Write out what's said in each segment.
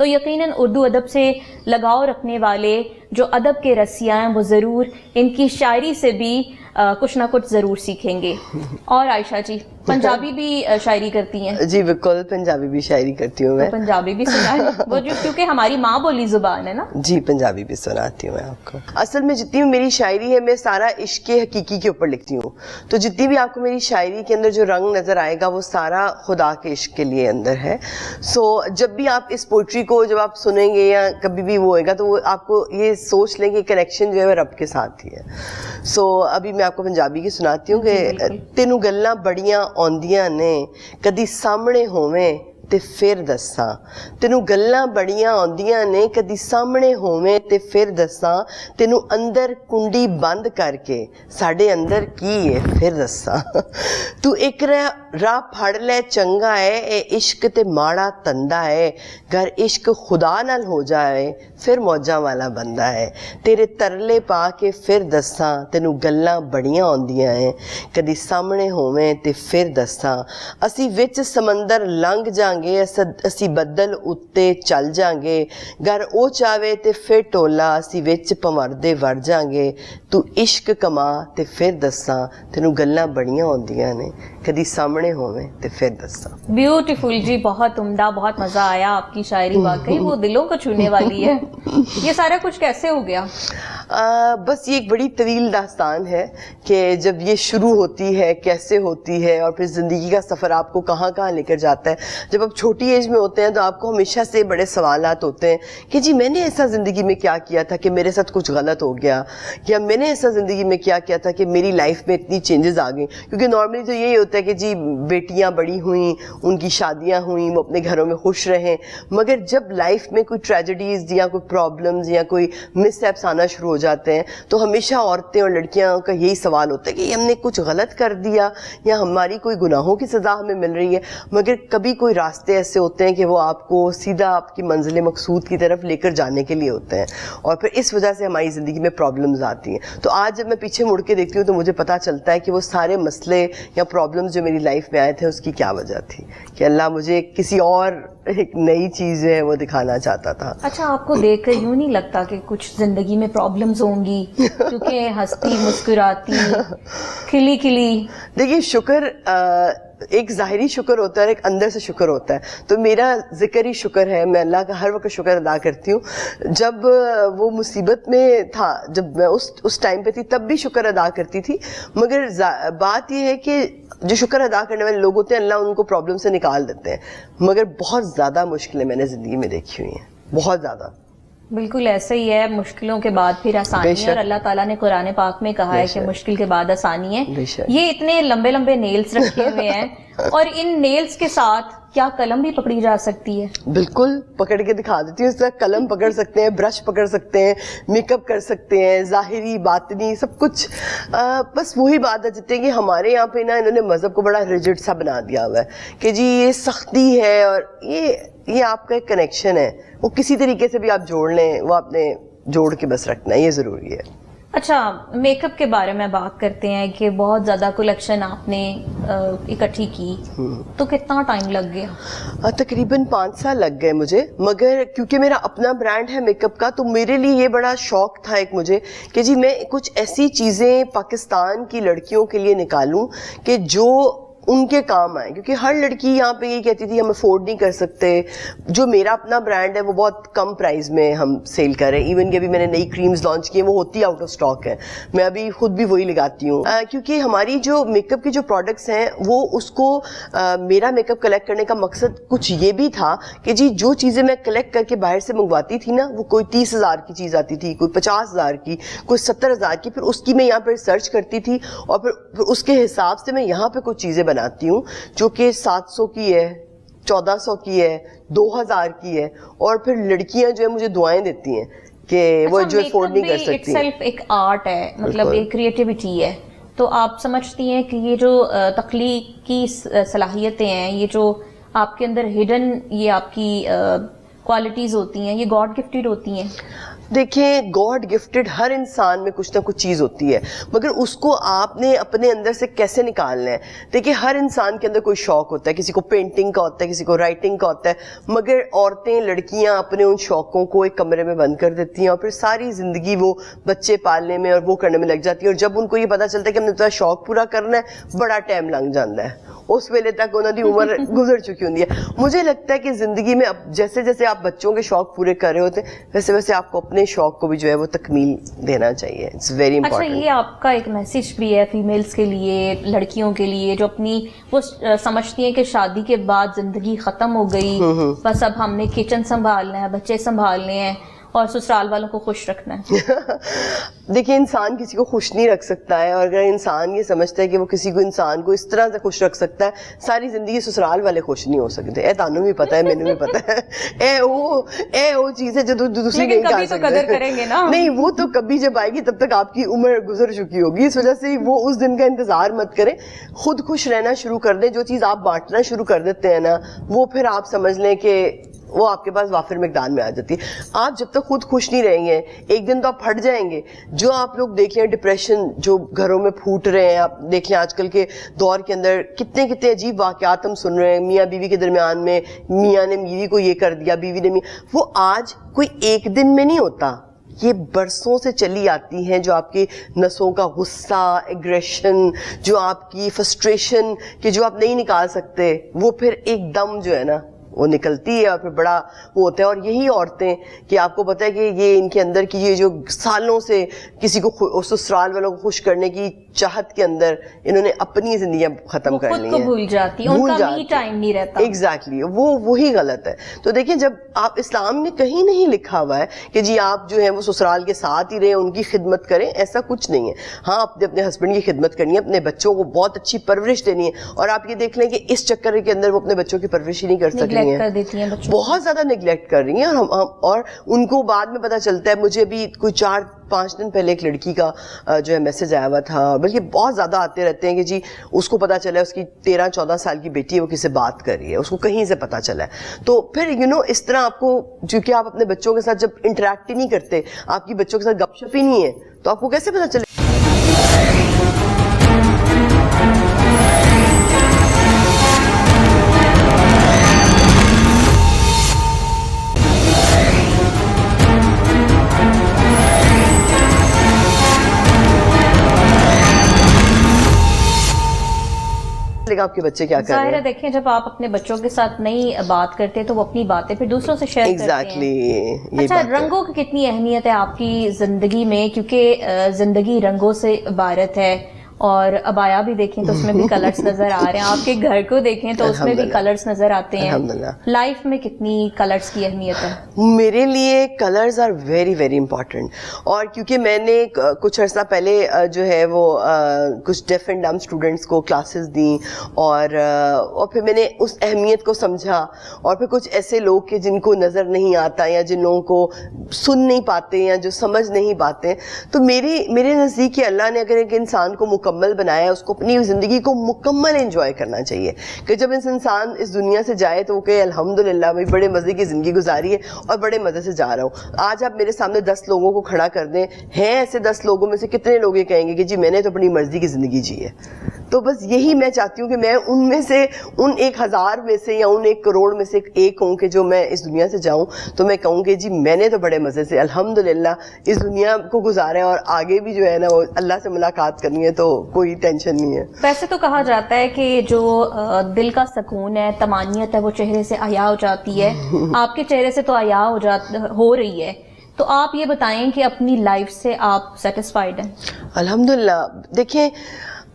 تو یقیناً اردو ادب سے لگاؤ رکھنے والے جو ادب کے رسیاں ہیں وہ ضرور ان کی شاعری سے بھی کچھ نہ کچھ ضرور سیکھیں گے. اور عائشہ جی پنجابی بھی شاعری کرتی ہیں؟ جی بالکل, پنجابی بھی شاعری کرتی ہوں میں. پنجابی بھی سنائیں, وہ جو کیونکہ ہماری ماں بولی زبان ہے نا. جی پنجابی بھی سناتی ہوں میں آپ کو. اصل میں جتنی میری شاعری ہے میں سارا عشق حقیقی کے اوپر لکھتی ہوں, تو جتنی بھی آپ کو میری شاعری کے اندر جو رنگ نظر آئے گا وہ سارا خدا کے عشق کے لیے اندر ہے. سو جب بھی آپ اس پوئٹری کو جب آپ سنیں گے یا کبھی بھی وہ ہوئے گا تو وہ آپ کو یہ سوچ لیں کہ کنیکشن جو ہے وہ رب کے ساتھ ہی ہے. سو ابھی میں آپ کو پنجابی کی سناتی ہوں کہ تینوں گلاں بڑیاں آندیاں نے کدی سامنے ہوویں تے پھر دساں. تینوں گلاں بڑیاں آندیاں نے کدی سامنے ہوویں تے پھر دساں. تینوں اندر کنڈی بند کر کے ساڈے اندر کی ہے پھر دساں. تو ایک راہ پھڑ لے چنگا ہے, اے عشق تے ماڑا تندا ہے. گر عشق خدا نال ہو جائے پھر موجاں والا بندہ ہے. تیرے ترلے پا کے پھر دساں تینوں گلاں بڑیاں آندیاں ہیں کدی سامنے ہوویں تے پھر دساں. اسی وچ سمندر لنگ جاں گے, اسی بدل اتے چل جاں گے. گر او چاہے تے پھر ٹولا اسی وچ پمردے ور جاں گے. تو عشق کما تے پھر دساں تینوں گلاں بڑیاں آندیاں نے کدی سامنے ہوویں تے پھر دساں. بیوٹیفل جی, بہت عمدہ, بہت مزہ آیا آپ کی شاعری, واقعی وہ دلوں کو چھونے والی ہے. یہ سارا کچھ کیسے ہو گیا؟ بس یہ ایک بڑی طویل داستان ہے کہ جب یہ شروع ہوتی ہے کیسے ہوتی ہے اور پھر زندگی کا سفر آپ کو کہاں کہاں لے کر جاتا ہے. جب آپ چھوٹی ایج میں ہوتے ہیں تو آپ کو ہمیشہ سے بڑے سوالات ہوتے ہیں کہ جی میں نے ایسا زندگی میں کیا کیا تھا کہ میرے ساتھ کچھ غلط ہو گیا, یا میں نے ایسا زندگی میں کیا کیا تھا کہ میری لائف میں اتنی چینجز آ گئیں. کیونکہ نارملی تو یہی ہوتا ہے کہ جی بیٹیاں بڑی ہوئیں, ان کی شادیاں ہوئیں, وہ اپنے گھروں میں خوش رہیں. مگر جب لائف میں کوئی ٹریجڈیز یا کوئی پرابلمز یا کوئی مس ہیپس آنا شروع ہو جاتے ہیں تو ہمیشہ عورتیں اور لڑکیاں کا یہی سوال ہوتا ہے کہ ہم نے کچھ غلط کر دیا یا ہماری کوئی گناہوں کی سزا ہمیں مل رہی ہے. مگر کبھی کوئی راستے ایسے ہوتے ہیں کہ وہ آپ کو سیدھا آپ کی منزل مقصود کی طرف لے کر جانے کے لیے ہوتے ہیں, اور پھر اس وجہ سے ہماری زندگی میں پرابلمز آتی ہیں. تو آج جب میں پیچھے مڑ کے دیکھتی ہوں تو مجھے پتہ چلتا ہے کہ وہ سارے مسئلے یا پرابلمز جو میری لائف میں آئے تھے اس کی کیا وجہ تھی, کہ اللہ مجھے کسی اور ایک نئی چیز ہے وہ دکھانا چاہتا تھا. اچھا, آپ کو دیکھ کر یوں نہیں لگتا کہ کچھ زندگی میں پرابلمز ہوں گی کیونکہ ہنستی مسکراتی کھلی کھلی؟ دیکھیے شکر ایک ظاہری شکر ہوتا ہے اور ایک اندر سے شکر ہوتا ہے. تو میرا ذکر ہی شکر ہے, میں اللہ کا ہر وقت شکر ادا کرتی ہوں. جب وہ مصیبت میں تھا, جب میں اس ٹائم پہ تھی تب بھی شکر ادا کرتی تھی. مگر بات یہ ہے کہ جو شکر ادا کرنے والے لوگ ہوتے ہیں اللہ ان کو پرابلم سے نکال دیتے ہیں. مگر بہت زیادہ مشکلیں میں نے زندگی میں دیکھی ہوئی ہیں, بہت زیادہ. بالکل ایسا ہی ہے, مشکلوں کے بعد پھر آسانی ہے, اور اللہ تعالیٰ نے قرآن پاک میں کہا ہے کہ مشکل کے بعد آسانی ہے. یہ اتنے لمبے لمبے نیلز رکھے ہوئے ہیں اور ان نیلز کے ساتھ کیا قلم بھی پکڑی جا سکتی ہے؟ بالکل پکڑ کے دکھا دیتی ہوں. اس طرح قلم پکڑ سکتے ہیں, برش پکڑ سکتے ہیں, میک اپ کر سکتے ہیں, ظاہری باطنی سب کچھ. بس وہی بات ہے جتنے کہ ہمارے یہاں پہ نا انہوں نے مذہب کو بڑا ریجڈ سا بنا دیا ہوا ہے کہ جی یہ سختی ہے اور یہ آپ کا ایک کنیکشن ہے, وہ کسی طریقے سے بھی آپ جوڑ لیں, وہ آپ نے جوڑ کے بس رکھنا ہے, یہ ضروری ہے. اچھا, میک اپ کے بارے میں بات کرتے ہیں کہ بہت زیادہ کلیکشن آپ نے اکٹھی کی, تو کتنا ٹائم لگ گیا؟ تقریباً 5 سال لگ گئے مجھے. مگر کیونکہ میرا اپنا برانڈ ہے میک اپ کا تو میرے لیے یہ بڑا شوق تھا ایک مجھے کہ جی میں کچھ ایسی چیزیں پاکستان کی لڑکیوں کے لیے نکالوں کہ جو ان کے کام آئے. کیونکہ ہر لڑکی یہاں پہ یہ کہتی تھی ہم افورڈ نہیں کر سکتے. جو میرا اپنا برانڈ ہے وہ بہت کم پرائز میں ہم سیل کر رہے ہیں. ایون کہ ابھی میں نے نئی کریمز لانچ کی ہیں, وہ ہوتی آؤٹ آف سٹاک ہے, میں ابھی خود بھی وہی لگاتی ہوں. کیونکہ ہماری جو میک اپ کی جو پروڈکٹس ہیں وہ اس کو میرا میک اپ کلیکٹ کرنے کا مقصد کچھ یہ بھی تھا کہ جی جو چیزیں میں کلیکٹ کر کے باہر سے منگواتی تھی نا, وہ کوئی 30,000 کی چیز آتی تھی, کوئی 50,000 کی, کوئی 70,000 کی, پھر اس کی میں یہاں پہ ریسرچ کرتی تھی اور پھر اس کے حساب سے میں یہاں پہ کچھ چیزیں بناتی ہوں جو کہ 700 کی ہے, 1400 کی ہے, 2000 کی ہے. اور پھر لڑکیاں جو ہے مجھے دعائیں دیتی ہیں کہ وہ جو افورڈ نہیں کر سکتی. ایک سیلف ایک آرٹ ہے, مطلب ایک کریٹیوٹی ہے. تو آپ سمجھتی ہیں کہ یہ جو تخلیقی صلاحیتیں ہیں, یہ جو آپ کے اندر ہڈن یہ آپ کی کوالٹیز ہوتی ہیں, یہ گاڈ گفٹیڈ ہوتی ہیں؟ دیکھیں گاڈ گفٹڈ ہر انسان میں کچھ نہ کچھ چیز ہوتی ہے, مگر اس کو آپ نے اپنے اندر سے کیسے نکالنا ہے. دیکھیں ہر انسان کے اندر کوئی شوق ہوتا ہے, کسی کو پینٹنگ کا ہوتا ہے, کسی کو رائٹنگ کا ہوتا ہے, مگر عورتیں لڑکیاں اپنے ان شوقوں کو ایک کمرے میں بند کر دیتی ہیں اور پھر ساری زندگی وہ بچے پالنے میں اور وہ کرنے میں لگ جاتی ہیں, اور جب ان کو یہ پتا چلتا ہے کہ ہم نے تو شوق پورا کرنا ہے, بڑا ٹائم لگ جاتا ہے, اس ویلے تک انہوں کی عمر گزر چکی ہوتی ہے. مجھے لگتا ہے کہ زندگی میں اب جیسے جیسے آپ بچوں کے شوق پورے کر رہے ہوتے ہیں ویسے ویسے آپ کو اپنے شوق کو بھی جو ہے وہ تکمیل دینا چاہیے. It's very important. اچھا, یہ آپ کا ایک میسج بھی ہے فیمیلز کے لیے, لڑکیوں کے لیے جو اپنی وہ سمجھتی ہیں کہ شادی کے بعد زندگی ختم ہو گئی, بس اب ہم نے کچن سنبھالنا ہے, بچے سنبھالنے ہیں اور سسرال والوں کو خوش رکھنا ہے. دیکھیں انسان کسی کو خوش نہیں رکھ سکتا ہے, اور اگر انسان یہ سمجھتا ہے کہ وہ کسی کو انسان کو اس طرح سے خوش رکھ سکتا ہے, ساری زندگی سسرال والے خوش نہیں ہو سکتے. اے تانوں بھی پتہ ہے, مینوں بھی پتہ ہے, اے وہ چیز ہے جو دوسری نہیں کر سکتے. قدر کریں گے نا. نہیں, وہ تو کبھی جب آئے گی تب تک آپ کی عمر گزر چکی ہوگی. اس وجہ سے وہ اس دن کا انتظار مت کریں, خود خوش رہنا شروع کر دیں. جو چیز آپ بانٹنا شروع کر دیتے ہیں نا, وہ پھر آپ سمجھ لیں کہ وہ آپ کے پاس وافر مقدار میں آ جاتی ہے. آپ جب تک خود خوش نہیں رہیں گے ایک دن تو آپ پھٹ جائیں گے. جو آپ لوگ دیکھ لیں ڈپریشن جو گھروں میں پھوٹ رہے ہیں, آپ دیکھ لیں آج کل کے دور کے اندر کتنے کتنے عجیب واقعات ہم سن رہے ہیں. میاں بیوی کے درمیان میں میاں نے بیوی کو یہ کر دیا, بیوی نے وہ آج کوئی ایک دن میں نہیں ہوتا, یہ برسوں سے چلی آتی ہیں. جو آپ کی نسوں کا غصہ, ایگریشن, جو آپ کی فرسٹریشن کہ جو آپ نہیں نکال سکتے, وہ پھر ایک دم جو ہے نا وہ نکلتی ہے اور پھر بڑا وہ ہوتا ہے. اور یہی عورتیں کہ آپ کو پتہ ہے کہ یہ ان کے اندر کی یہ جو سالوں سے کسی کو سسرال والوں کو خوش کرنے کی چاہت کے اندر انہوں نے اپنی زندگیاں ختم کر لی ہیں, خود کو بھول جاتی ہیں, ان کا می ٹائم نہیں رہتا. ایگزیکٹلی, وہی غلط ہے. تو دیکھیں جب آپ اسلام میں کہیں نہیں لکھا ہوا ہے کہ جی آپ جو ہے وہ سسرال کے ساتھ ہی رہیں, ان کی خدمت کریں, ایسا کچھ نہیں ہے. ہاں اپنے ہسبینڈ کی خدمت کرنی ہے, اپنے بچوں کو بہت اچھی پرورش دینی ہے, اور آپ یہ دیکھ لیں کہ اس چکر کے اندر وہ اپنے بچوں کی پرورش ہی نہیں کر سکتی ہیں, بہت زیادہ نیگلیکٹ کر رہی ہیں. اور ان کو بعد میں پتا چلتا ہے. مجھے ابھی کوئی 4-5 دن پہلے ایک لڑکی کا جو ہے میسج آیا ہوا تھا, بلکہ بہت زیادہ آتے رہتے ہیں کہ جی اس کو پتا چلا ہے اس کی 13-14 سال کی بیٹی ہے, وہ کسی سے بات کر رہی ہے, اس کو کہیں سے پتا چلا ہے. تو پھر اس طرح آپ کو, چونکہ آپ اپنے بچوں کے ساتھ جب انٹریکٹ ہی نہیں کرتے, آپ کی بچوں کے ساتھ گپ شپ ہی نہیں ہے, تو آپ کو کیسے پتا چلے. آپ کے بچے کیا کر رہے ہیں. ظاہر ہے دیکھیں جب آپ اپنے بچوں کے ساتھ نہیں بات کرتے تو وہ اپنی باتیں پھر دوسروں سے شیئر کرتے ہیں. اچھا, رنگوں کی کتنی اہمیت ہے آپ کی زندگی میں, کیونکہ زندگی رنگوں سے عبارت ہے, اور ابایا بھی دیکھیں تو اس میں بھی کلرز نظر آ رہے ہیں, آپ کے گھر کو دیکھیں تو اس میں بھی کلرز نظر آتے ہیں. لائف میں کتنی کلرز کی اہمیت ہے؟ میرے لیے colours are very very important. اور کیونکہ میں نے کچھ عرصہ پہلے جو ہے وہ کچھ ڈیف اینڈ ڈمب اسٹوڈنٹس کو کلاسز دیں, اور پھر میں نے اس اہمیت کو سمجھا. اور پھر کچھ ایسے لوگ کہ جن کو نظر نہیں آتا, یا جن لوگوں کو سن نہیں پاتے, یا جو سمجھ نہیں پاتے, تو میرے نزدیک کہ اللہ نے اگر ایک انسان کو مکمل بنایا ہے, اس کو اپنی زندگی کو مکمل انجوائے کرنا چاہیے. کہ جب انسان اس دنیا سے جائے تو وہ کہے الحمدللہ بھائی بڑے مزے کی زندگی گزاری ہے اور بڑے مزے سے جا رہا ہوں. آج آپ میرے سامنے 10 لوگوں کو کھڑا کر دیں, ہیں ایسے 10 لوگوں میں سے کتنے لوگ یہ کہیں گے کہ جی میں نے تو اپنی مرضی کی زندگی جی ہے. تو بس یہی میں چاہتی ہوں کہ میں ان میں سے, ان 1000 میں سے, یا ان 1 کروڑ میں سے ایک ہوں کہ جو میں اس دنیا سے جاؤں تو میں کہوں کہ جی میں نے تو بڑے مزے سے الحمدللہ اس دنیا کو گزارا ہے, اور آگے بھی جو ہے نا وہ اللہ سے ملاقات کرنی ہے, تو کوئی ٹینشن نہیں ہے. ویسے تو کہا جاتا ہے کہ جو دل کا سکون ہے, طمانینت ہے, وہ چہرے سے عیا ہو جاتی ہے. آپ کے چہرے سے تو عیا ہو رہی ہے, تو آپ یہ بتائیں کہ اپنی لائف سے آپ سیٹسفائیڈ ہیں؟ الحمدللہ. دیکھیں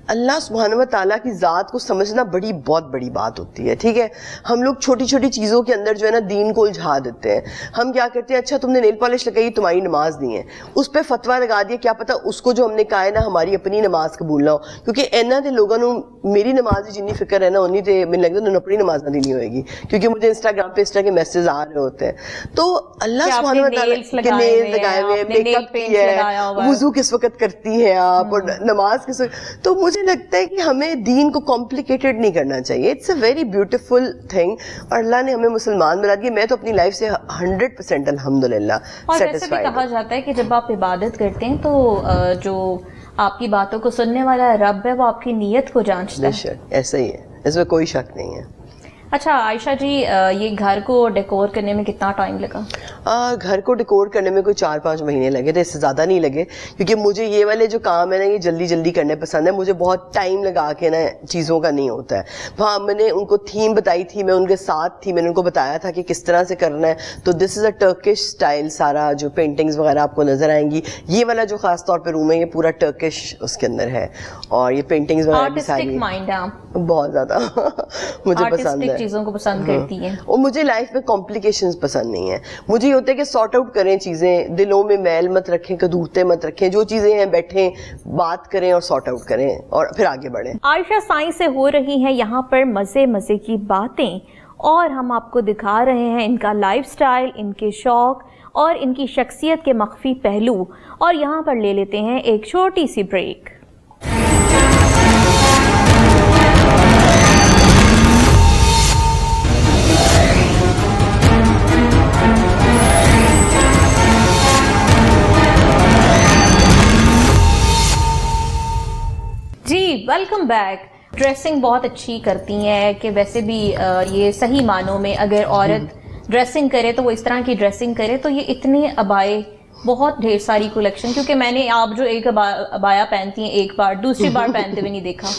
اللہ سبحانہ و تعالیٰ کی ذات کو سمجھنا بہت بڑی بات ہوتی ہے. ٹھیک ہے, ہم لوگ چھوٹی چھوٹی چیزوں کے اندر جو ہے نا دین کو الجھا دیتے ہیں. ہم کیا کرتے ہیں, اچھا تم نے نیل پالش لگائی, تمہاری نماز نہیں ہے, اس پہ فتویٰ لگا دیا. کیا پتہ اس کو جو ہم نے کہا ہے نا ہماری اپنی نماز قبول نہ ہو, کیونکہ اینا دے لوگوں نے میری نماز جنی فکر ہے نا انی تے مجھے لگتا ہے انہوں اپنی نماز نہ دینی ہوئے گی, کیونکہ مجھے انسٹاگرام پہ اس طرح کے میسیج آ رہے ہوتے ہیں. تو اللہ سبحانہ و تعالیٰ کے نیل لگائے ہوئے, میک اپ کیا ہے, وضو کس وقت کرتی ہیں آپ, اور نماز کس وقت, تو مجھے مجھے لگتا ہے کہ ہمیں دین کو کمپلیکیٹڈ نہیں کرنا چاہیے. It's a very beautiful thing, اور اللہ نے ہمیں مسلمان بنا دیا. میں تو اپنی لائف سے 100% الحمدللہ اور ویسے بھی کہا جاتا ہے کہ جب آپ عبادت کرتے ہیں تو جو آپ کی باتوں کو سننے والا رب ہے وہ آپ کی نیت کو جانچتا ہے. ایسا ہی ہے, اس میں کوئی شک نہیں ہے. اچھا عائشہ جی, یہ گھر کو ڈیکور کرنے میں کتنا ٹائم لگا؟ گھر کو ڈیکور کرنے میں کوئی 4-5 مہینے لگے تھے, اس سے زیادہ نہیں لگے, کیونکہ مجھے یہ والے جو کام ہے نا یہ جلدی جلدی کرنے پسند ہے. مجھے بہت ٹائم لگا کے نا چیزوں کا نہیں ہوتا ہے. وہاں میں نے ان کو تھیم بتائی تھی, میں ان کے ساتھ تھی, میں نے ان کو بتایا تھا کہ کس طرح سے کرنا ہے. تو دس از اے ٹرکش اسٹائل, سارا جو پینٹنگز وغیرہ آپ کو نظر آئیں گی, یہ والا جو خاص طور پہ روم ہے یہ پورا ٹرکش اس کے اندر ہے, اور یہ پینٹنگز وغیرہ بھی ساری بہت زیادہ مجھے پسند ہے, چیزوں کو پسند کرتی ہیں. اور مجھے لائف میں کمپلیکیشنز پسند نہیں ہیں. مجھے یہ ہوتا ہے کہ سارٹ آؤٹ کریں چیزیں, دلوں میں میل مت رکھیں, کدورتے مت رکھیں, جو چیزیں ہیں بیٹھیں بات کریں اور سارٹ آؤٹ کریں اور پھر آگے بڑھیں. عائشہ سائیں سے ہو رہی ہیں یہاں پر مزے مزے کی باتیں, اور ہم آپ کو دکھا رہے ہیں ان کا لائف سٹائل, ان کے شوق اور ان کی شخصیت کے مخفی پہلو. اور یہاں پر لے لیتے ہیں ایک چھوٹی سی بریک. جی ویلکم بیک. ڈریسنگ بہت اچھی کرتی ہیں کہ ویسے بھی یہ صحیح معنوں میں اگر عورت ڈریسنگ کرے تو وہ اس طرح کی ڈریسنگ کرے. تو یہ اتنے ابائے, بہت ڈھیر ساری کلیکشن, کیونکہ میں نے آپ جو ایک ابایا پہنتی ہیں ایک بار, دوسری بار پہنتے ہوئے نہیں دیکھا.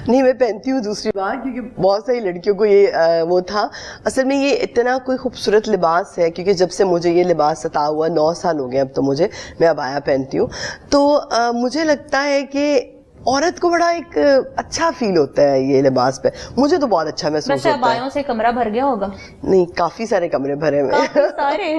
نہیں, میں پہنتی ہوں دوسری بار, کیونکہ بہت ساری لڑکیوں کو یہ وہ تھا. اصل میں یہ اتنا کوئی خوبصورت لباس ہے, کیونکہ جب سے مجھے یہ لباس عطا ہوا 9 سال ہو گئے اب تو مجھے, میں ابایا پہنتی ہوں. تو مجھے لگتا ہے کہ عورت کو بڑا ایک اچھا فیل ہوتا ہے یہ لباس پہ. مجھے تو بہت اچھا محسوس ہوتا ہے. ویسے ابایوں سے کمرہ بھر گیا ہوگا؟ نہیں, کافی سارے کمرے بھرے ہوئے ہیں, سارے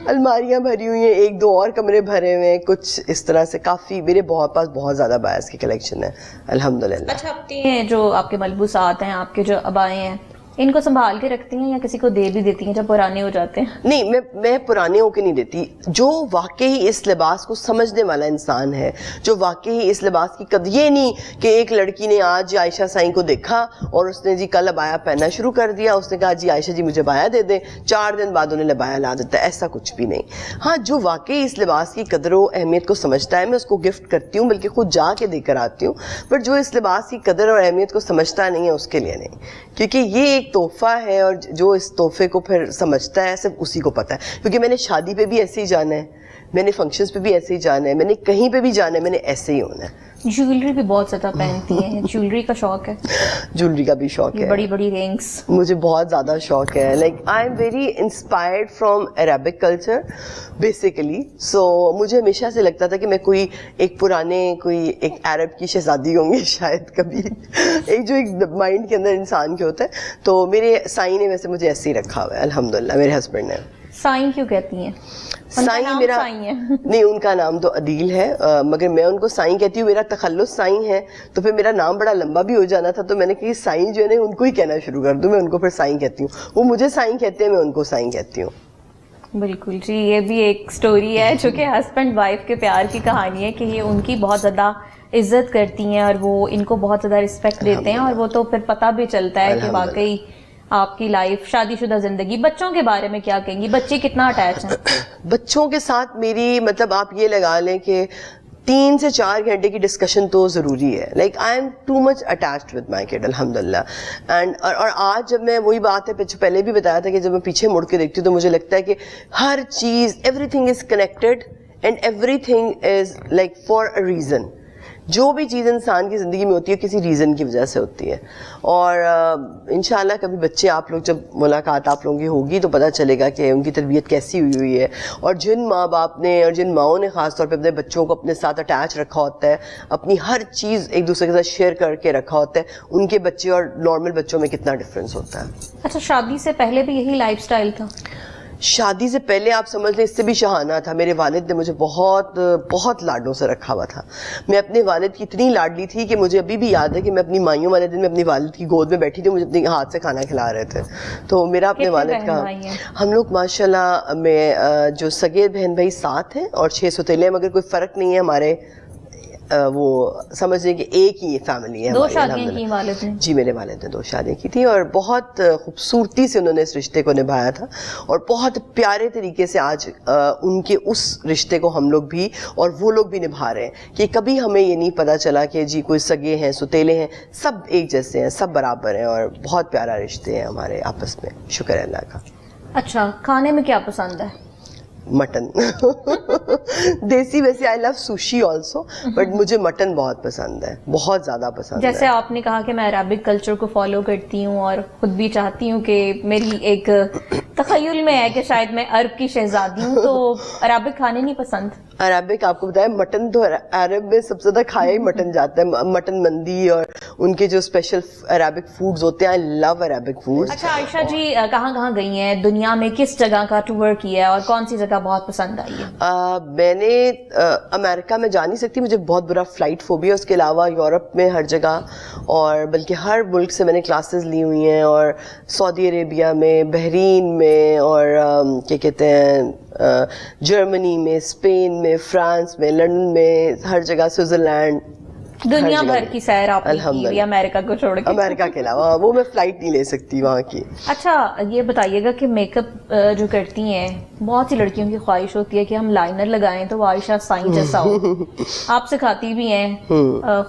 الماریاں بھری ہوئی ہیں, 1-2 اور کمرے بھرے ہوئے ہیں, کچھ اس طرح سے. کافی میرے پاس بہت زیادہ ابایاس کی کلیکشن ہے الحمدللہ. اچھا, اپنے جو آپ کے ملبوسات ہیں, آپ کے جو ابائے ہیں, ان کو سنبھال کے رکھتی ہیں یا کسی کو دے بھی دیتی ہیں جب پرانے ہو جاتے ہیں؟ نہیں, میں پرانے ہو کے نہیں دیتی. جو واقعی اس لباس کو سمجھنے والا انسان ہے, جو واقعی اس لباس کی قدر, یہ نہیں کہ ایک لڑکی نے آج عائشہ سائیں کو دیکھا اور اس نے جی کل ابایا پہننا شروع کر دیا, اس نے کہا جی عائشہ جی مجھے ابایا دے دیں, 4 دن بعد انہیں ابایا لا دیتا ہے. ایسا کچھ بھی نہیں. ہاں, جو واقعی اس لباس کی قدر و اہمیت کو سمجھتا ہے, میں اس کو گفٹ کرتی ہوں, بلکہ خود جا کے دے کر آتی ہوں. بٹ جو اس لباس کی قدر اور اہمیت کو سمجھتا نہیں ہے اس کے لیے نہیں, کیونکہ یہ ایک تحفہ ہے, اور جو اس تحفے کو پھر سمجھتا ہے صرف اسی کو پتہ ہے. کیونکہ میں نے شادی پہ بھی ایسے ہی جانا ہے, میں نے فنکشنز پہ بھی ایسے ہی جانا ہے, میں نے کہیں پہ بھی جانا ہے, میں نے ایسے ہی ہونا ہے. جیولری بھی بہت زیادہ پہنتی ہیں, جیولری کا شوق ہے؟ جیولری کا بھی شوق ہے, بڑی بڑی رنگس مجھے بہت زیادہ شوق ہے. Like I am very inspired from Arabic culture basically. So مجھے ہمیشہ سے لگتا تھا کہ میں کوئی ایک عرب کی شہزادی ہوں گی شاید کبھی, ایک جو ایک مائنڈ کے اندر انسان کے ہوتا ہے. تو میرے سائیں نے ویسے مجھے ایسے ہی رکھا ہوا ہے الحمدللہ, میرے ہسبینڈ نے. سائیں کیوں کہتی ہیں؟ سائیں میرا نہیں, ان کا نام تو عدیل ہے, مگر میں ان کو سائیں کہتی ہوں. میرا تخلص سائیں ہے, تو پھر میرا نام بڑا لمبا بھی ہو جانا تھا, تو میں نے کہا سائیں جو ہے نا ان کو ہی کہنا شروع کر دوں, میں ان کو پھر سائیں کہتی ہوں. وہ مجھے سائیں کہتے ہیں, میں ان کو سائیں کہتی ہوں. بالکل جی, یہ بھی ایک سٹوری ہے جو کہ ہسبینڈ وائف کے پیار کی کہانی ہے, کہ یہ ان کی بہت زیادہ عزت کرتی ہیں اور وہ ان کو بہت زیادہ رسپیکٹ دیتے ہیں, اور وہ تو پھر پتہ بھی چلتا ہے کہ واقعی آپ کی لائف, شادی شدہ زندگی. بچوں کے بارے میں کیا کہیں گی؟ بچے کتنا اٹیچ ہیں بچوں کے ساتھ؟ میری مطلب آپ یہ لگا لیں کہ 3 سے 4 گھنٹے کی ڈسکشن تو ضروری ہے. Like I am too much attached with my kid الحمدللہ. اینڈ اور آج جب میں وہی بات ہے پہلے بھی بتایا تھا کہ جب میں پیچھے مڑ کے دیکھتی ہوں تو مجھے لگتا ہے کہ ہر چیز, every thing is connected and every thing is like for a reason. جو بھی چیز انسان کی زندگی میں ہوتی ہے کسی ریزن کی وجہ سے ہوتی ہے. اور انشاءاللہ کبھی بچے آپ لوگ جب ملاقات آپ لوگوں کی ہوگی تو پتہ چلے گا کہ ان کی تربیت کیسی ہوئی ہے, اور جن ماں باپ نے اور جن ماؤں نے خاص طور پہ اپنے بچوں کو اپنے ساتھ اٹیچ رکھا ہوتا ہے, اپنی ہر چیز ایک دوسرے کے ساتھ شیئر کر کے رکھا ہوتا ہے, ان کے بچے اور نارمل بچوں میں کتنا ڈفرینس ہوتا ہے. اچھا, شادی سے پہلے بھی یہی لائف سٹائل تھا؟ شادی سے پہلے آپ سمجھ لیں اس سے بھی شہانہ تھا. میرے والد نے مجھے بہت بہت لاڈوں سے رکھا ہوا تھا. میں اپنے والد کی اتنی لاڈلی تھی کہ مجھے ابھی بھی یاد ہے کہ میں اپنی مائیوں والے دن میں اپنی والد کی گود میں بیٹھی تھی, مجھے اپنے ہاتھ سے کھانا کھلا رہے تھے. تو میرا اپنے والد کا, ہم لوگ ماشاءاللہ میں جو سگے بہن بھائی 7 ہیں اور 6 ستیلے ہیں, مگر کوئی فرق نہیں ہے ہمارے وہ سمجھنے کہ ایک ہی فیملی ہے. 2 شادیاں کی والد نے؟ جی میرے والد نے 2 شادیاں کی تھی اور بہت خوبصورتی سے انہوں نے اس رشتے کو نبھایا تھا اور بہت پیارے طریقے سے آج ان کے اس رشتے کو ہم لوگ بھی اور وہ لوگ بھی نبھا رہے ہیں کہ کبھی ہمیں یہ نہیں پتہ چلا کہ جی کوئی سگے ہیں ستیلے ہیں, سب ایک جیسے ہیں, سب برابر ہیں اور بہت پیارا رشتے ہیں ہمارے آپس میں, شکر ہے اللہ کا. اچھا, کھانے میں کیا پسند ہے؟ مٹن. دیسی ویسے آئی لو سوشی آلسو, بٹ مجھے مٹن بہت پسند ہے, بہت زیادہ پسند ہے. جیسے آپ نے کہا کہ میں عربک کلچر کو فالو کرتی ہوں اور خود بھی چاہتی ہوں کہ میری ایک تخیل میں ہے کہ شاید میں عرب کی شہزادی ہوں, تو عربک کھانے نہیں پسند؟ عربک آپ کو بتائیں, مٹن تو عرب میں سب سے زیادہ کھایا ہی مٹن جاتا ہے, مٹن مندی اور ان کے جو اسپیشل عربک فوڈز ہوتے ہیں. آئی لو عربک فوڈ. اچھا عائشہ جی, کہاں کہاں گئی ہیں دنیا میں, کس جگہ کا ٹور کیا ہے اور کون سی جگہ بہت پسند آئی ہے؟ میں نے امریکہ میں جا نہیں سکتی, مجھے بہت برا فلائٹ فوبیا. اس کے علاوہ یورپ میں ہر جگہ, اور بلکہ ہر ملک سے میں نے کلاسز لی ہوئی ہیں, اور سعودی عربیہ میں, بحرین میں, اور کیا کہتے ہیں جرمنی میں, اسپین میں, فرانس میں, لندن میں, ہر جگہ, سوئٹزرلینڈ, دنیا بھر کی سیر آپ نے کی ہوئی امریکہ کو چھوڑ کے؟ امریکہ کے علاوہ وہ میں فلائٹ نہیں لے سکتی وہاں کی. اچھا یہ بتائیے گا کہ میک اپ جو کرتی ہیں, بہت سی لڑکیوں کی خواہش ہوتی ہے کہ ہم لائنر لگائیں تو وہ عائشہ سائیں جیسا ہو. آپ سکھاتی بھی ہیں,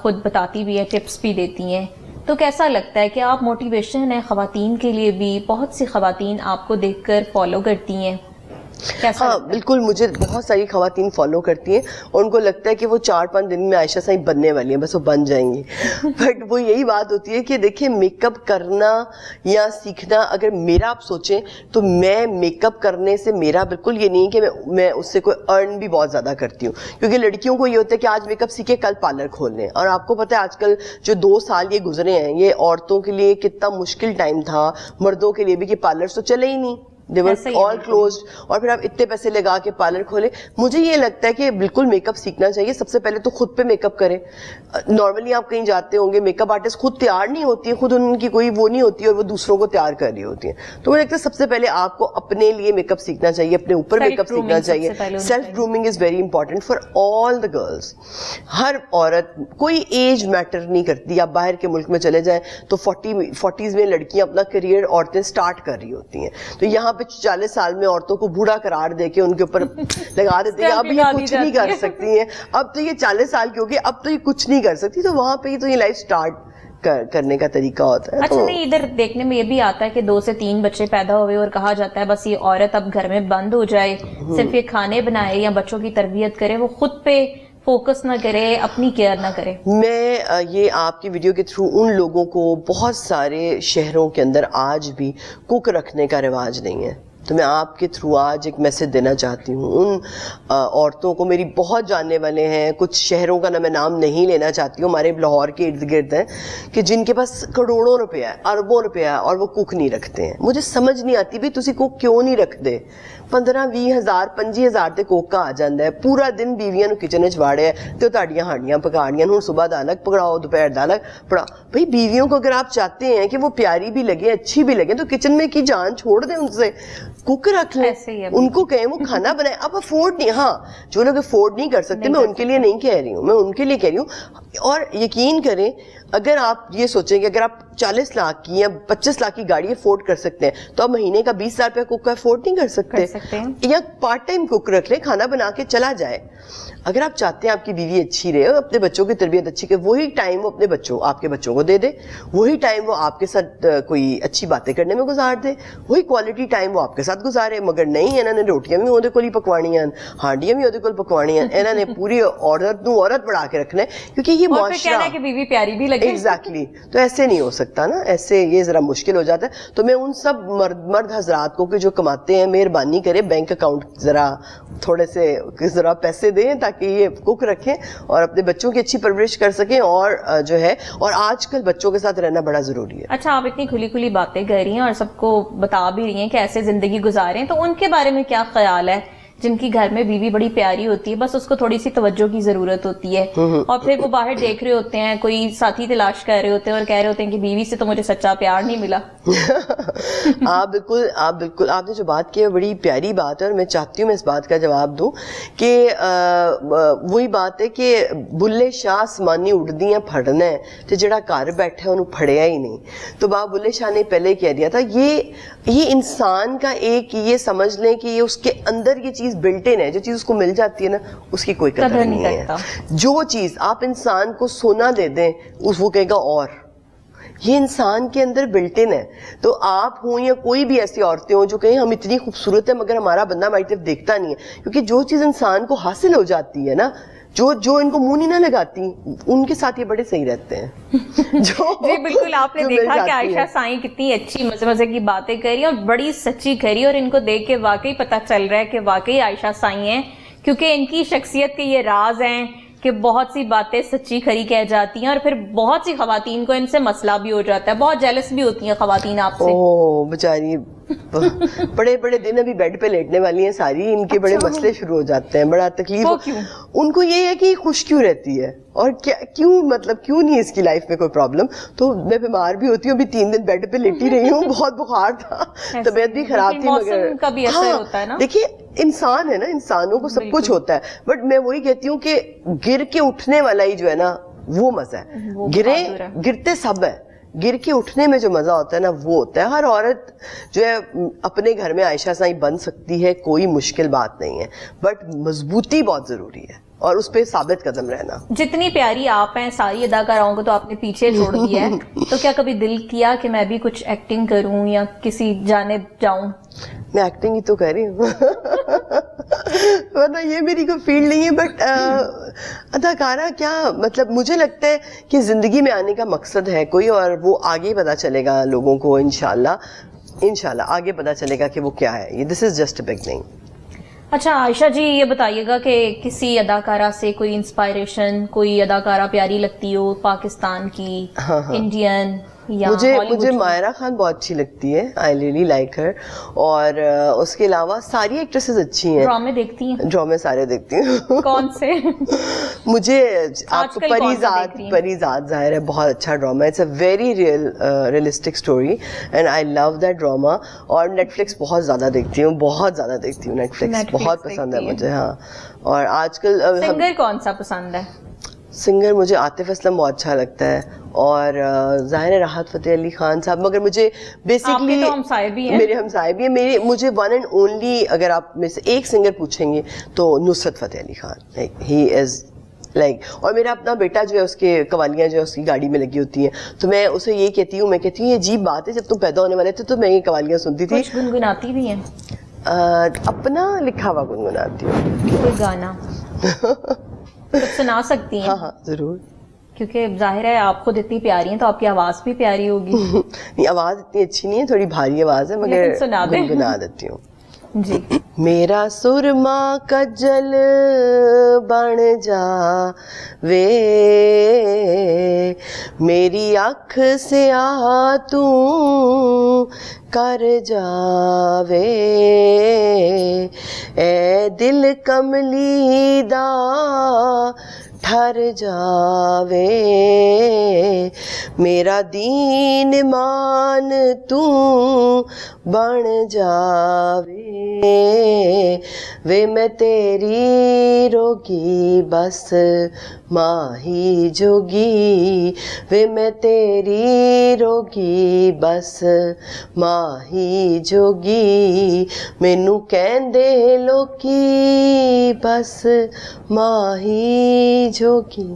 خود بتاتی بھی ہیں, ٹپس بھی دیتی ہیں, تو کیسا لگتا ہے کہ آپ موٹیویشن ہے خواتین کے لیے بھی, بہت سی خواتین آپ کو دیکھ کر فالو کرتی ہیں؟ ہاں بالکل, مجھے بہت ساری خواتین فالو کرتی ہیں اور ان کو لگتا ہے کہ وہ 4-5 دن میں عائشہ سائیں بننے والی ہیں, بس وہ بن جائیں گی. بٹ وہ یہی بات ہوتی ہے کہ دیکھیں میک اپ کرنا یا سیکھنا, اگر میرا آپ سوچیں تو میں میک اپ کرنے سے میرا بالکل یہ نہیں کہ میں اس سے کوئی ارن بھی بہت زیادہ کرتی ہوں, کیونکہ لڑکیوں کو یہ ہوتا ہے کہ آج میک اپ سیکھے کل پارلر کھول لیں. اور آپ کو پتہ ہے آج کل جو 2 سال یہ گزرے ہیں, یہ عورتوں کے لیے کتنا مشکل ٹائم تھا, مردوں کے لیے بھی, کہ پارلر تو چلے ہی نہیں, they were all closed, اور پھر آپ اتنے پیسے لگا کے پارلر کھولے. مجھے یہ لگتا ہے کہ بالکل میک اپ سیکھنا چاہیے. سب سے پہلے تو خود پہ میک اپ کریں. نارملی آپ کہیں جاتے ہوں گے, میک اپ آرٹسٹ خود تیار نہیں ہوتی ہے, خود ان کی کوئی وہ نہیں ہوتی اور وہ دوسروں کو تیار کر رہی ہوتی ہیں. تو مجھے لگتا ہے سب سے پہلے آپ کو اپنے لیے میک اپ سیکھنا چاہیے, اپنے اوپر میک اپ سیکھنا چاہیے. Self grooming is very important for all the girls. ہر عورت, کوئی ایج میٹر نہیں کرتی. آپ باہر کے ملک میں چلے جائیں تو 40s میں لڑکیاں اپنا کریئر عورتیں اسٹارٹ کر رہی ہوتی ہیں, تو یہاں پہ 40 سال میں عورتوں کو بوڑھا قرار دے کے ان کے اوپر لگا دیتے ہیں اب یہ کچھ نہیں کر سکتی ہیں, اب تو یہ 40 سال کی ہوگی, اب تو یہ کچھ نہیں کر سکتی. تو وہاں پہ تو یہ لائف سٹارٹ کرنے کا طریقہ ہوتا ہے. اچھا نہیں, ادھر دیکھنے میں یہ بھی آتا ہے کہ 2 سے 3 بچے پیدا ہوئے اور کہا جاتا ہے بس یہ عورت اب گھر میں بند ہو جائے, صرف یہ کھانے بنائے یا بچوں کی تربیت کرے, وہ خود پہ فوکس نہ کرے, اپنی کیئر نہ کرے. میں یہ آپ کی ویڈیو کے تھرو ان لوگوں کو, بہت سارے شہروں کے اندر آج بھی کوک رکھنے کا رواج نہیں ہے, تو میں آپ کے تھرو آج ایک میسج دینا چاہتی ہوں ان عورتوں کو. میری بہت جاننے والے ہیں, کچھ شہروں کا میں نام نہیں لینا چاہتی ہوں, ہمارے لاہور کے ارد گرد ہیں, کہ جن کے پاس کروڑوں روپیہ ہے, اربوں روپیہ ہے, اور وہ کوک نہیں رکھتے ہیں. مجھے سمجھ نہیں آتی بھی تسی کوک کیوں نہیں رکھتے. 15-20 ہزار 25 ہزار تے کوک کا آ جاتا ہے. پورا دن بیویاں نو کچن وچ واڑیا تے تہاڈیاں ہانڈیاں پکاڑیاں, ہن صبح دا الگ پکڑاؤ, دوپہر دا الگ پڑا. بھئی بیویوں کو اگر آپ چاہتے ہیں کہ وہ پیاری بھی لگے, اچھی بھی لگے, تو کچن میں کی جان چھوڑ دیں ان سے, کوک رکھ لیں, ان کو کہیں وہ کھانا بنائیں. آپ افورڈ نہیں, ہاں جو لوگ افورڈ نہیں کر سکتے, میں ان کے لیے نہیں کہہ رہی ہوں, میں ان کے لیے کہہ رہی ہوں. اور یقین کریں, اگر آپ یہ سوچیں کہ اگر آپ 40 لاکھ کی یا 25 لاکھ کی گاڑی افورڈ کر سکتے ہیں, تو آپ مہینے کا 20,000 روپیہ کوک کا افورڈ نہیں کر سکتے. یا پارٹ ٹائم کوک رکھ لیں, کھانا بنا کے چلا جائے. اگر آپ چاہتے ہیں آپ کی بیوی اچھی رہے, اپنے بچوں کی تربیت اچھی کرے, وہی ٹائم وہ اپنے بچوں, آپ کے بچوں کو دے دے, وہی ٹائم وہ آپ کے ساتھ کوئی اچھی باتیں کرنے میں گزار دے, وہی کوالٹی ٹائم وہ آپ کے ساتھ گزارے. مگر نہیں, انہوں نے روٹیاں بھی وہ کول ہی پکوانیاں, ہانڈیاں بھی وہ کول پکوانیاں, انہوں نے پوری عورت بڑھا کے رکھنا ہے, کیونکہ یہ معاشرہ کہ بیوی پیاری بھی لگے. ایگزیکٹلی, تو ایسے نہیں ہو سکتا نا, ایسے یہ ذرا مشکل ہو جاتا ہے. تو میں ان سب مرد حضرات کو کہ جو کماتے ہیں, مہربانی کرے بینک اکاؤنٹ ذرا تھوڑے سے ذرا پیسے دیں تاکہ یہ کوک رکھیں اور اپنے بچوں کی اچھی پرورش کر سکیں. اور جو ہے, اور آج کل بچوں کے ساتھ رہنا بڑا ضروری ہے. اچھا, آپ اتنی کھلی باتیں کر رہی ہیں اور سب کو بتا بھی رہی ہیں کہ ایسے زندگی گزاریں, تو ان کے بارے میں کیا خیال ہے جن کی گھر میں بیوی بڑی پیاری ہوتی ہے, بس اس کو تھوڑی سی توجہ کی ضرورت ہوتی ہے, اور پھر وہ باہر دیکھ رہے ہوتے ہیں, کوئی ساتھی تلاش کر رہے ہوتے ہیں اور کہہ رہے ہوتے ہیں کہ بیوی سے تو مجھے سچا پیار نہیں ملا. آپ بالکل آپ نے جو بات کی ہے بڑی پیاری بات ہے, اور میں چاہتی ہوں میں اس بات کا جواب دوں کہ وہی بات ہے کہ بلے شاہ آسمانی اڑدی ہیں پھڑنا ہے تو جڑا گھر بیٹھا انہوں پھڑیا ہی نہیں. تو بابا بلے شاہ نے پہلے کہہ دیا تھا یہ انسان کا ایک یہ سمجھ لیں کہ یہ اس کے اندر یہ چیز بلٹ ان ہے, جو چیز اس کو مل جاتی ہے نا اس کی کوئی قدر نہیں ہے. جو چیز آپ انسان کو سونا دے دیں وہ کہے گا اور, یہ انسان کے اندر بلٹ ان ہے. تو آپ ہوں یا کوئی بھی ایسی عورتیں ہوں جو کہیں ہم اتنی خوبصورت ہیں مگر ہمارا بندہ ہماری طرف دیکھتا نہیں ہے, کیونکہ جو چیز انسان کو حاصل ہو جاتی ہے نا, جو ان کو منہ نہیں نہ لگاتی ان کے ساتھ یہ بڑے صحیح رہتے ہیں. جی بالکل, آپ نے دیکھا کہ عائشہ سائیں کتنی اچھی مزے مزے کی باتیں کر رہی ہیں اور بڑی سچی کر رہی ہے, اور ان کو دیکھ کے واقعی پتہ چل رہا ہے کہ واقعی عائشہ سائیں ہیں, کیونکہ ان کی شخصیت کے یہ راز ہیں کہ بہت سی باتیں سچی کھری کہہ جاتی ہیں, اور پھر بہت سی خواتین کو ان سے مسئلہ بھی ہو جاتا ہے, بہت جیلس بھی ہوتی ہیں خواتین آپ سے. اوہ بیچاری بڑے بڑے دن ابھی بیڈ پہ لیٹنے والی ہیں ساری, ان کے بڑے مسئلے شروع ہو جاتے ہیں, بڑا تکلیف. ان کو یہ ہے کہ خوش کیوں رہتی ہے اور کیوں کیوں نہیں اس کی لائف میں کوئی پرابلم. تو میں بیمار بھی ہوتی ہوں, ابھی 3 دن بیڈ پہ لیٹی رہی ہوں, بہت بخار تھا, طبیعت بھی خراب تھی, مگر ہاں دیکھیے انسان ہے نا, انسانوں کو سب کچھ ہوتا ہے, بٹ میں وہی کہتی ہوں کہ گر کے اٹھنے والا ہی جو ہے نا وہ مزہ ہے. گرتے سب ہے, گر کے اٹھنے میں جو مزہ ہوتا ہے نا وہ ہوتا ہے. ہر عورت جو ہے اپنے گھر میں عائشہ سائیں بن سکتی ہے, کوئی مشکل بات نہیں ہے, بٹ مضبوطی بہت ضروری ہے اور اس پہ ثابت قدم رہنا. جتنی پیاری آپ ہیں ساری اداکاراؤں کو تو آپ نے پیچھے چھوڑ دیا ہے, تو کیا کبھی دل کیا کہ میں بھی کچھ ایکٹنگ کروں یا کسی جانب جاؤں؟ میں ایکٹنگ ہی تو کر رہی ہوں ورنہ یہ میری کوئی فیلڈ نہیں ہے. بٹ اداکارہ کیا مطلب, مجھے لگتا ہے کہ زندگی میں آنے کا مقصد ہے کوئی, اور وہ آگے پتہ چلے گا لوگوں کو انشاءاللہ آگے پتہ چلے گا کہ وہ کیا ہے. یہ دس از جسٹ اے بگننگ. اچھا عائشہ جی یہ بتائیے گا کہ کسی اداکارہ سے کوئی انسپائریشن, کوئی اداکارہ پیاری لگتی ہو پاکستان کی, انڈین یا مجھے مائرہ خان بہت اچھی لگتی ہے, آئی ریئلی لائک ہر. اور اس کے علاوہ ساری ایکٹریسز اچھی ہیں. ڈرامے دیکھتی ہیں؟ ڈرامے سارے دیکھتی ہوں. کون سے؟ مجھے آپ کو پریزاد ظاہر ہے, بہت اچھا ڈرامہ ہے, it's a very realistic story and I love that drama. اور نیٹ فلکس بہت زیادہ دیکھتی ہوں, نیٹ فلکس بہت پسند ہے مجھے. ہاں, اور آج کل سنگر کون سا پسند ہے؟ سنگر مجھے عاطف اسلم بہت اچھا لگتا ہے, اور ظاہر راحت فتح علی خان صاحب, مگر مجھے بیسکلی میرے ہمسائے بھی ہیں. مجھے ون اینڈ اونلی اگر آپ میں سے ایک سنگر پوچھیں گے تو نصرت فتح علی خان, ہی از اور میرا اپنا بیٹا جو ہے اس کے قوالیاں جو ہے اس کی گاڑی میں لگی ہوتی ہیں, تو میں اسے یہ کہتی ہوں یہ عجیب بات ہے, جب تم پیدا ہونے والے تھے تو میں یہ قوالیاں سنتی تھی. گنگناتی بھی ہیں؟ اپنا لکھا ہوا گنگناتی ہوں. کوئی گانا سنا سکتی ہیں؟ ہاں ضرور, کیونکہ ظاہر ہے آپ خود اتنی پیاری ہیں تو آپ کی آواز بھی پیاری ہوگی. نہیں آواز اتنی اچھی نہیں ہے, تھوڑی بھاری آواز ہے, مگر گنگنا دیتی ہوں. جی. میرا سرما کجل بن جا وے, میری آنکھ سے آ تو کر جاوے, اے دل کملی دا ٹھر جاوے, میرا دین مان تو بن جاوے, وے میں تیری روگی بس ماہی جوگی, وے میں تیری روگی بس ماہی جوگی, مینوں کہندے لوکی بس ماہی جوگی.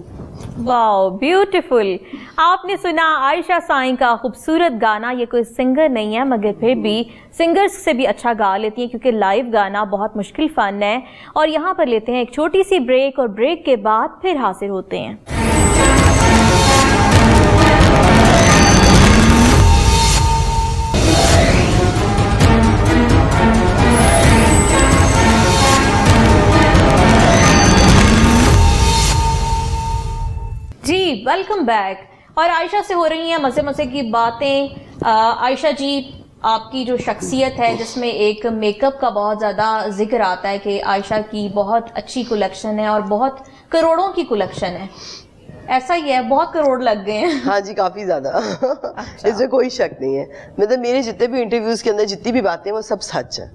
واو بیوٹیفل. آپ نے سنا عائشہ سائیں کا خوبصورت گانا. یہ کوئی سنگر نہیں ہے مگر پھر بھی سنگرز سے بھی اچھا گا لیتی ہیں, کیونکہ لائیو گانا بہت مشکل فن ہے. اور یہاں پر لیتے ہیں ایک چھوٹی سی بریک, اور بریک کے بعد پھر حاضر ہوتے ہیں. جی ویلکم بیک. اور عائشہ سے ہو رہی ہیں مزے مزے کی باتیں. عائشہ جی آپ کی جو شخصیت ہے جس میں ایک میک اپ کا بہت زیادہ ذکر آتا ہے کہ عائشہ کی بہت اچھی کلیکشن ہے اور بہت کروڑوں کی کلیکشن ہے. ایسا ہی ہے, بہت کروڑ لگ گئے ہیں. ہاں جی, کافی زیادہ. اس میں کوئی شک نہیں ہے. مطلب میرے جتنے بھی انٹرویوز کے اندر جتنی بھی باتیں وہ سب سچ ہیں.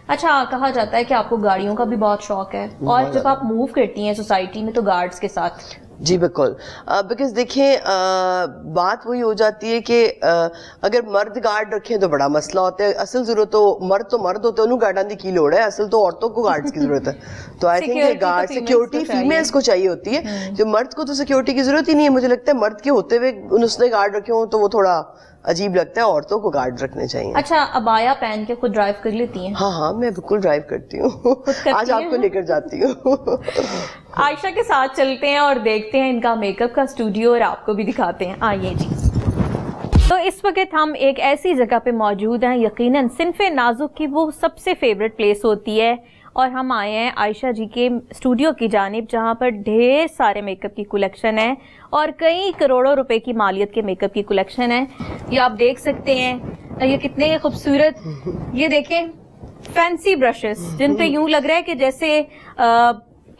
اچھا, کہا جاتا ہے کہ آپ کو گاڑیوں کا بھی بہت شوق ہے, اور جب آپ موو کرتی ہیں سوسائٹی میں تو گارڈز کے ساتھ. جی بالکل, بیکاز دیکھیں بات وہی ہو جاتی ہے کہ اگر مرد گارڈ رکھیں تو بڑا مسئلہ ہوتا ہے. اصل ضرورت تو مرد ہوتے ہیں, انہوں گارڈاں دی کی لوڑ ہے, اصل تو عورتوں کو گارڈز کی ضرورت ہے. تو I think guard security females کو چاہیے ہوتی ہے, جو مرد کو تو سیکورٹی کی ضرورت ہی نہیں ہے. مجھے لگتا ہے مرد کے ہوتے ہوئے اس نے گارڈ رکھے ہوں تو وہ تھوڑا عجیب لگتا ہے, عورتوں کو گارڈ رکھنے چاہیے. اچھا, ابایا پہن کے خود ڈرائیو کر لیتی ہیں؟ ہاں, میں بالکل ڈرائیو کرتی ہوں, آج آپ کو لے کر جاتی ہوں. عائشہ کے ساتھ چلتے ہیں اور دیکھتے ہیں ان کا میک اپ کا اسٹوڈیو, اور آپ کو بھی دکھاتے ہیں. آئیے جی. تو اس وقت ہم ایک ایسی جگہ پہ موجود ہیں, یقیناً صنف نازک کی وہ سب سے فیوریٹ پلیس ہوتی ہے, اور ہم آئے ہیں عائشہ جی کے اسٹوڈیو کی جانب, جہاں پر ڈھیر سارے میک اپ کی کلیکشن ہے, اور کئی کروڑوں روپے کی مالیت کے میک اپ کی کلیکشن ہے. یہ آپ دیکھ سکتے ہیں, یہ کتنے خوبصورت, یہ دیکھیں فینسی برشز جن پہ یوں لگ رہا ہے کہ جیسے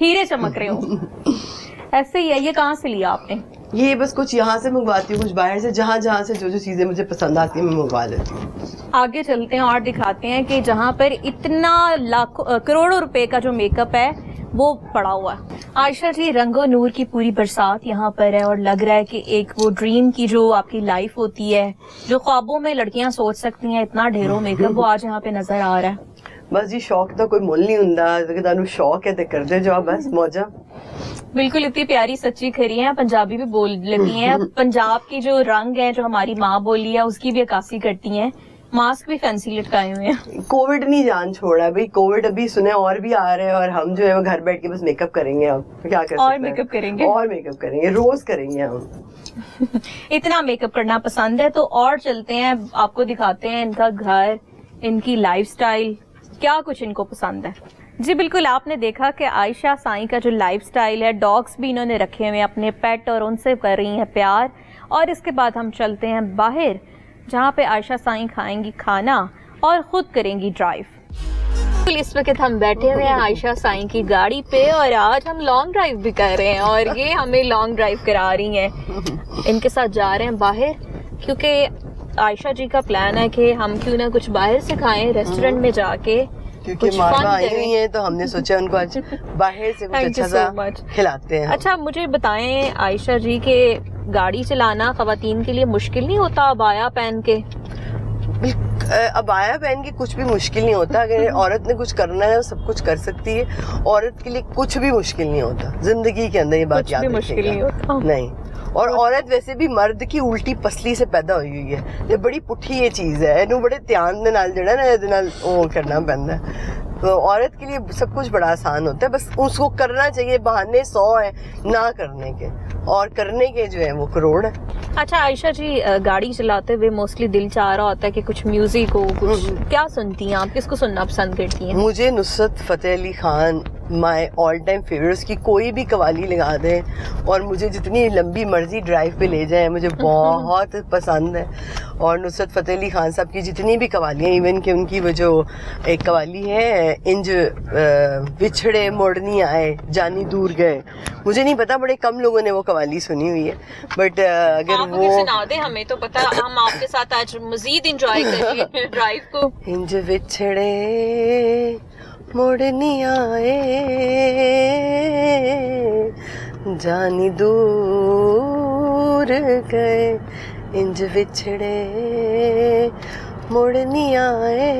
ہیرے چمک رہے ہوں. ایسے ہی ہے. یہ کہاں سے لیا آپ نے؟ یہ بس کچھ یہاں سے منگواتی ہوں, کچھ باہر سے, جہاں سے جو چیزیں مجھے پسند آتی ہیں میں منگوا لیتی ہوں. آگے چلتے ہیں اور دکھاتے ہیں کہ جہاں پر اتنا کروڑوں روپے کا جو میک اپ ہے وہ پڑا ہوا ہے. عائشہ جی, رنگ و نور کی پوری برسات یہاں پر ہے, اور لگ رہا ہے کہ ایک وہ ڈریم کی جو آپ کی لائف ہوتی ہے, جو خوابوں میں لڑکیاں سوچ سکتی ہیں, اتنا ڈھیروں میک اپ وہ آج یہاں پہ نظر آ رہا ہے. بس جی, شوق تو کوئی مول نہیں ہوں, تانوں شوق ہے تو کر دے جو, بس موجہ. بالکل, اتنی پیاری سچی کھری ہیں, پنجابی بھی بول لیتی ہیں. پنجاب کی جو رنگ ہے, جو ہماری ماں بولی ہے, اس کی بھی عکاسی کرتی ہیں. ماسک بھی فینسی لٹکائے ہوئے ہیں. کووڈ نہیں جان چھوڑا بھائی, کووڈ ابھی سنے اور بھی آ رہے ہیں, اور ہم جو ہے وہ گھر بیٹھ کے بس میک اپ کریں گے. اب کیا کر سکتے ہیں, اور میک اپ کریں گے, اور میک اپ کریں گے, روز کریں گے ہم. اتنا میک اپ کرنا پسند ہے. تو اور چلتے ہیں, آپ کو دکھاتے ہیں ان کا گھر, ان کی لائف سٹائل, کیا کچھ ان کو پسند ہے. جی بالکل, آپ نے دیکھا کہ عائشہ سائیں کا جو لائف سٹائل ہے, ڈاگس بھی انہوں نے رکھے ہوئے اپنے پیٹ, اور ان سے کر رہی ہیں پیار. اور اس کے بعد ہم چلتے ہیں باہر, جہاں پہ عائشہ سائیں کھائیں گی کھانا اور خود کریں گی ڈرائیو. اس وقت ہم بیٹھے ہوئے ہیں عائشہ سائیں کی گاڑی پہ, اور آج ہم لانگ ڈرائیو بھی کر رہے ہیں, اور یہ ہمیں لانگ ڈرائیو کرا رہی ہیں. ان کے ساتھ جا رہے ہیں باہر, کیونکہ عائشہ جی کا پلان ہے کہ ہم کیوں نہ کچھ باہر سے کھائیں, ریسٹورینٹ میں جا کے, کیونکہ ماما آئی ہوئی ہیں تو ہم نے سوچا ان کو آج باہر سے کچھ اچھا سا کھلاتے ہیں. اچھا, مجھے بتائیں عائشہ جی کہ گاڑی چلانا خواتین کے لیے مشکل نہیں ہوتا ابایا پہن کے؟ ابایا پہن کے کچھ بھی مشکل نہیں ہوتا. اگر عورت نے کچھ کرنا ہے سب کچھ کر سکتی ہے. عورت کے لیے کچھ بھی مشکل نہیں ہوتا زندگی کے اندر, یہ بات یاد رکھیے گا. نہیں, اور عورت ویسے بھی مرد کی الٹی پسلی سے پیدا ہوئی ہوئی ہے. یہ بڑی پٹھی یہ چیز ہے, اینو بڑے دھیان دے نال جڑا نا یہ نال وہ کرنا پیندا ہے. تو عورت کے لیے سب کچھ بڑا آسان ہوتا ہے, بس اس کو کرنا چاہیے. بہانے 100 ہیں نہ کرنے کے, اور کرنے کے جو ہیں وہ کروڑ ہیں. اچھا عائشہ جی, گاڑی چلاتے ہوئے موسٹلی دل چاہ رہا ہوتا ہے کہ کچھ میوزک ہو, کچھ کیا سنتی ہیں آپ, کس کو سننا پسند کرتی ہیں؟ مجھے نصرت فتح علی خان مائی آل ٹائم فیوریٹس کی کوئی بھی قوالی لگا دیں, اور مجھے جتنی لمبی مرضی ڈرائیو پہ لے جائیں, مجھے بہت پسند ہے. اور نصرت فتح علی خان صاحب کی جتنی بھی قوالیاں, ایون کہ ان کی وہ جو ایک قوالی ہے, انج بچھڑے موڑنی آئے جانی دور گئے, مجھے نہیں پتا, بڑے کم لوگوں نے وہ قوالی سنی ہوئی ہے, بٹ اگر وہ سنا دیں ہمیں تو پتا, ہم آپ کے ساتھ آج مزید انجوائے کریں ڈرائیو کو. انج بچھڑے موڑنی آئے جانی دور گئے, انج بچھڑے موڑنی آئے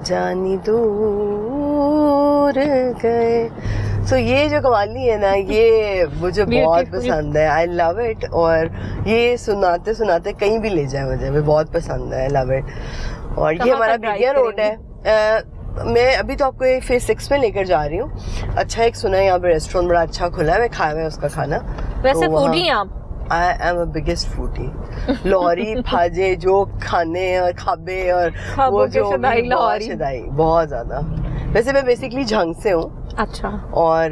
جانی دور گئے. سو یہ جو قوالی ہے نا, یہ مجھے بہت پسند ہے. آئی لو اٹ, اور یہ سناتے سناتے کہیں بھی لے جائے مجھے, بھی بہت پسند ہے. آئی لو اٹ. اور یہ ہمارا بیگیا روڈ ہے. میں ابھی تو آپ کو فیز 6 میں لے کر جا رہی ہوں. اچھا ایک سنا ہے یہاں پہ ریسٹورینٹ بڑا اچھا کھلا ہے, میں کھایا ہوا ہے اس کا کھانا. ویسے فوڈی ہیں آپ؟ I am a biggest foodie. لوری پھاجے جو کھانے اور کھابے اور وہ جو شدائی بہت زیادہ. ویسے میں بیسکلی جھنگ سے ہوں. اچھا. اور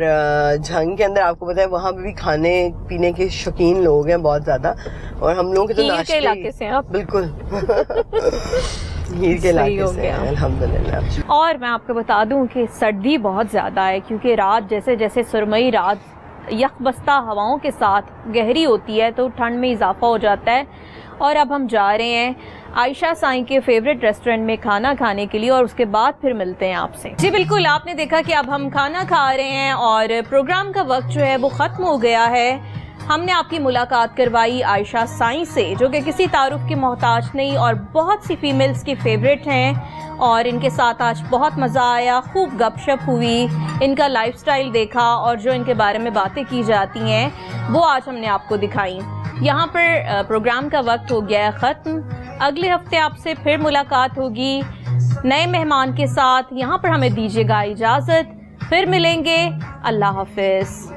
جھنگ کے اندر آپ کو پتا ہے وہاں پہ بھی کھانے پینے کے شوقین لوگ ہیں بہت زیادہ, اور ہم لوگوں کے تو ناشتے علاقے سے آپ؟ بالکل. میر کے علاقے سے ہیں الحمدللہ. اور میں آپ کو بتا دوں کہ سردی بہت زیادہ ہے کیونکہ رات جیسے جیسے سرمئی رات یخ بستہ ہواؤں کے ساتھ گہری ہوتی ہے تو ٹھنڈ میں اضافہ ہو جاتا ہے. اور اب ہم جا رہے ہیں عائشہ سائیں کے فیوریٹ ریسٹورنٹ میں کھانا کھانے کے لیے اور اس کے بعد پھر ملتے ہیں آپ سے. جی بالکل، آپ نے دیکھا کہ اب ہم کھانا کھا رہے ہیں اور پروگرام کا وقت جو ہے وہ ختم ہو گیا ہے. ہم نے آپ کی ملاقات کروائی عائشہ سائیں سے جو کہ کسی تعارف کی محتاج نہیں اور بہت سی فیمیلز کی فیوریٹ ہیں اور ان کے ساتھ آج بہت مزہ آیا، خوب گپ شپ ہوئی، ان کا لائف سٹائل دیکھا اور جو ان کے بارے میں باتیں کی جاتی ہیں وہ آج ہم نے آپ کو دکھائیں. یہاں پر پروگرام کا وقت ہو گیا ہے ختم. اگلے ہفتے آپ سے پھر ملاقات ہوگی نئے مہمان کے ساتھ. یہاں پر ہمیں دیجیے گا اجازت، پھر ملیں گے. اللہ حافظ.